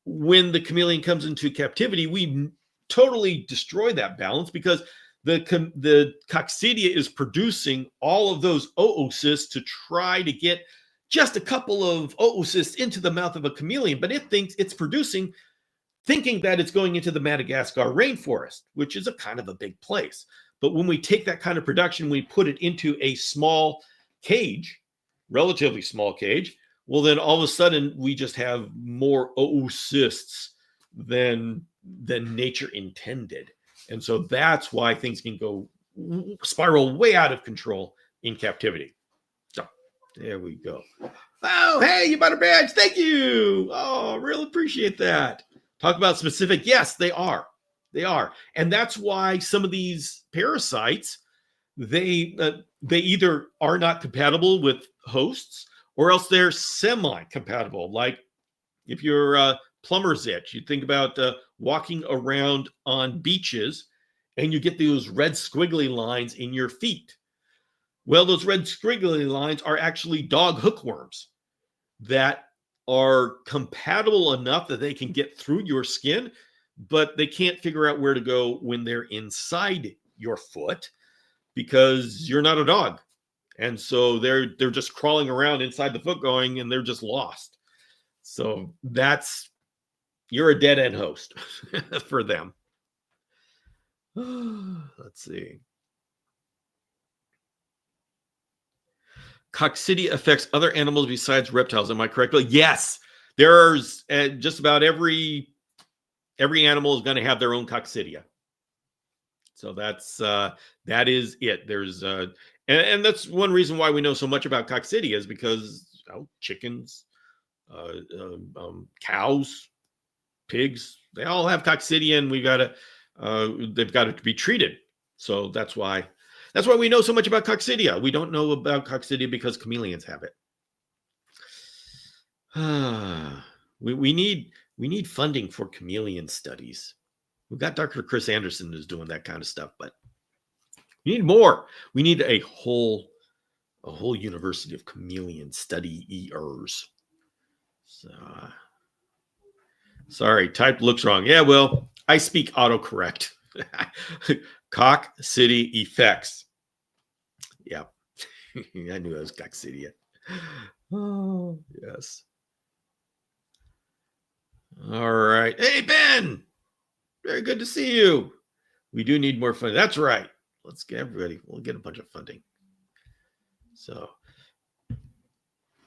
When the chameleon comes into captivity, we totally destroy that balance, because the coccidia is producing all of those oocysts to try to get just a couple of oocysts into the mouth of a chameleon, but it thinks it's producing, thinking that it's going into the Madagascar rainforest, which is a kind of a big place. But when we take that kind of production, we put it into a small cage, relatively small cage, well, then all of a sudden we just have more oocysts than nature intended. And so that's why things can go spiral way out of control in captivity. So there we go. Oh, hey, you bought a badge. Thank you. Oh, really appreciate that. Talk about specific. Yes, they are. They are. And that's why some of these parasites, they either are not compatible with hosts, or else they're semi-compatible. Like if you're a plumber's itch, you think about walking around on beaches and you get those red squiggly lines in your feet. Well, those red squiggly lines are actually dog hookworms that are compatible enough that they can get through your skin, but they can't figure out where to go when they're inside your foot, because you're not a dog. And so they're just crawling around inside the foot going, and they're just lost. So you're a dead end host for them. Let's see. Coccidia affects other animals besides reptiles. Am I correct? Yes. There's just about every animal is going to have their own coccidia. So that is it. There's and that's one reason why we know so much about coccidia, is because chickens, cows, pigs, they all have coccidia, and they've got to be treated. So that's why we know so much about coccidia. We don't know about coccidia because chameleons have it. We need funding for chameleon studies. We've got Dr. Chris Anderson who's doing that kind of stuff, but we need more. We need a whole university of chameleon studiers. So, sorry, typed looks wrong. Yeah, well, I speak autocorrect. Coccidia effects. Yeah, I knew it was coccidia. Oh, yes. All right. Hey, Ben. Very good to see you. We do need more funding. That's right. Let's get everybody. We'll get a bunch of funding. So,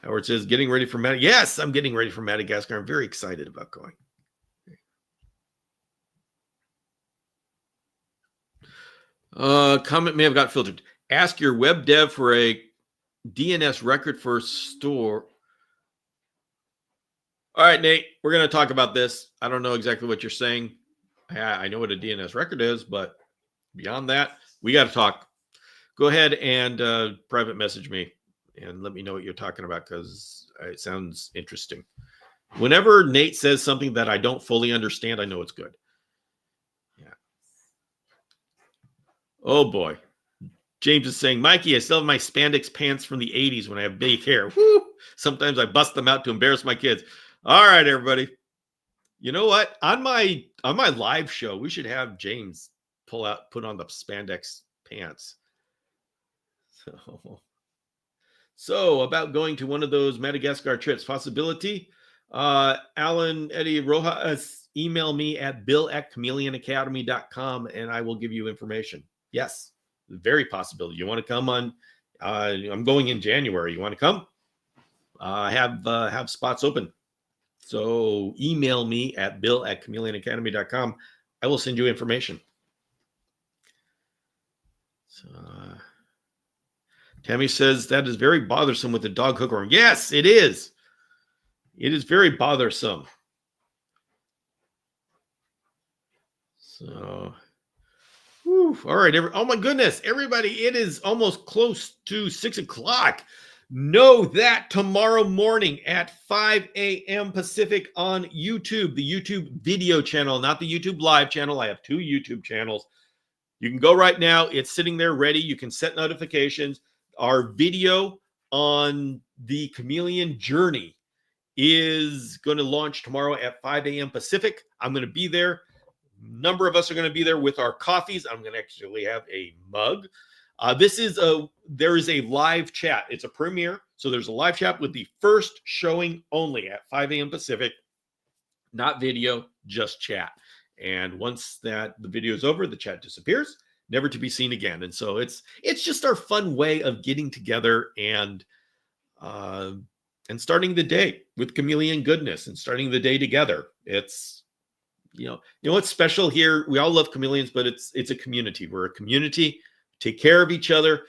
Howard says, getting ready for Madagascar. Yes, I'm getting ready for Madagascar. I'm very excited about going. Comment may have got filtered. Ask your web dev for a DNS record for a store. All right, Nate, we're going to talk about this. I don't know exactly what you're saying. I know what a DNS record is, but beyond that, we got to talk. Go ahead and private message me and let me know what you're talking about, because it sounds interesting. Whenever Nate says something that I don't fully understand, I know it's good. Yeah. Oh, boy. James is saying, Mikey, I still have my spandex pants from the 80s when I have big hair. Woo! Sometimes I bust them out to embarrass my kids. All right, everybody. You know what? On my live show, we should have James put on the spandex pants. So about going to one of those Madagascar trips, possibility. Alan Eddie Rojas, email me at bill@chameleonacademy.com and I will give you information. Yes, very possibility. You want to come on? I'm going in January. You want to come? Have spots open. So email me at bill@chameleonacademy.com. I will send you information. So, Tammy says that is very bothersome with the dog hookworm. Yes, it is. It is very bothersome. So, whew, all right. Oh my goodness, everybody! It is almost close to 6 o'clock. Know that tomorrow morning at 5 a.m. Pacific on YouTube, the YouTube video channel, not the YouTube live channel. I have 2 YouTube channels. You can go right now. It's sitting there ready. You can set notifications. Our video on the Chameleon journey is going to launch tomorrow at 5 a.m. Pacific. I'm going to be there. A number of us are going to be there with our coffees. I'm going to actually have a mug. There is a live chat. It's a premiere. So there's a live chat with the first showing only at 5 a.m. Pacific, not video, just chat. And once the video is over, the chat disappears, never to be seen again. And so it's just our fun way of getting together and starting the day with Chameleon goodness and starting the day together. It's, you know what's special here? We all love chameleons, but it's a community. We're a community. Take care of each other.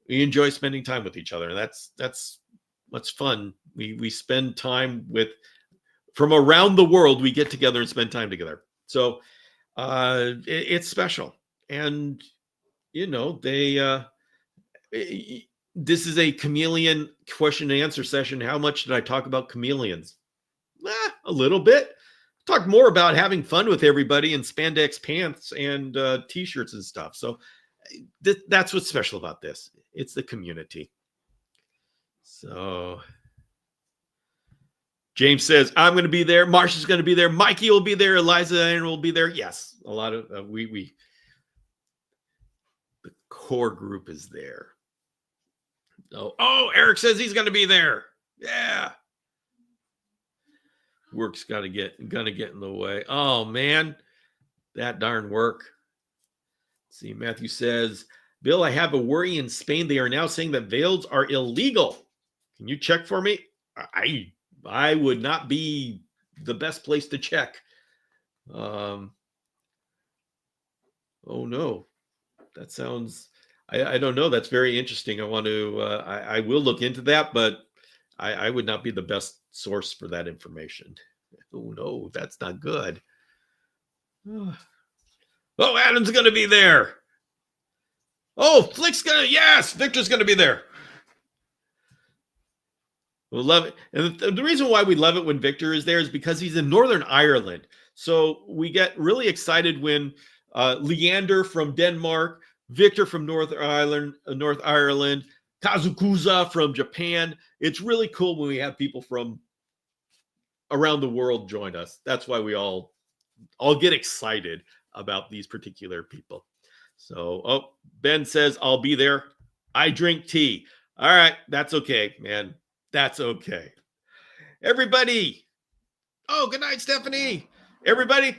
We enjoy spending time with each other. And that's what's fun. We spend time from around the world. We get together and spend time together. So it's special. And, this is a chameleon question and answer session. How much did I talk about chameleons? A little bit. Talk more about having fun with everybody and spandex pants and t-shirts and stuff. So that's what's special about this. It's the community. So James says, I'm going to be there. Marsha's going to be there. Mikey will be there. Eliza and will be there. Yes. A lot of the core group is there. Oh, Eric says he's going to be there. Yeah. Work's gonna get in the way. Oh man, that darn work. Let's see, Matthew says, Bill, I have a worry in Spain. They are now saying that veils are illegal. Can you check for me? I would not be the best place to check. Oh no, that sounds. I don't know. That's very interesting. I want to. I will look into that, but I would not be the best source for that information. Oh no, that's not good. Oh, Adam's going to be there. Oh, Flick's going to, yes, Victor's going to be there. We'll love it. And the reason why we love it when Victor is there is because he's in Northern Ireland. So we get really excited when Leander from Denmark, Victor from North Ireland, Kazukuza from Japan. It's really cool when we have people from around the world join us. That's why we all get excited about these particular people. So, Ben says, I'll be there. I drink tea. All right. That's okay, man. That's okay. Everybody. Oh, good night, Stephanie. Everybody,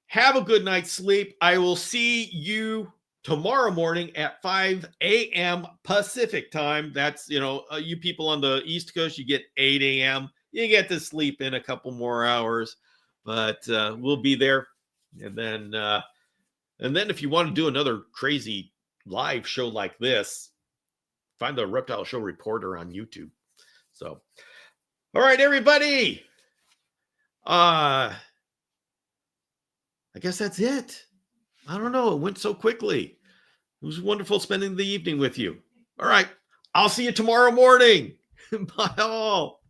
have a good night's sleep. I will see you tomorrow morning at 5 a.m. Pacific time. That's, you people on the East Coast, you get 8 a.m. You get to sleep in a couple more hours, but we'll be there. And then if you want to do another crazy live show like this, find the Reptile Show Reporter on YouTube. So, all right, everybody. I guess that's it. I don't know. It went so quickly. It was wonderful spending the evening with you. All right. I'll see you tomorrow morning. Bye all.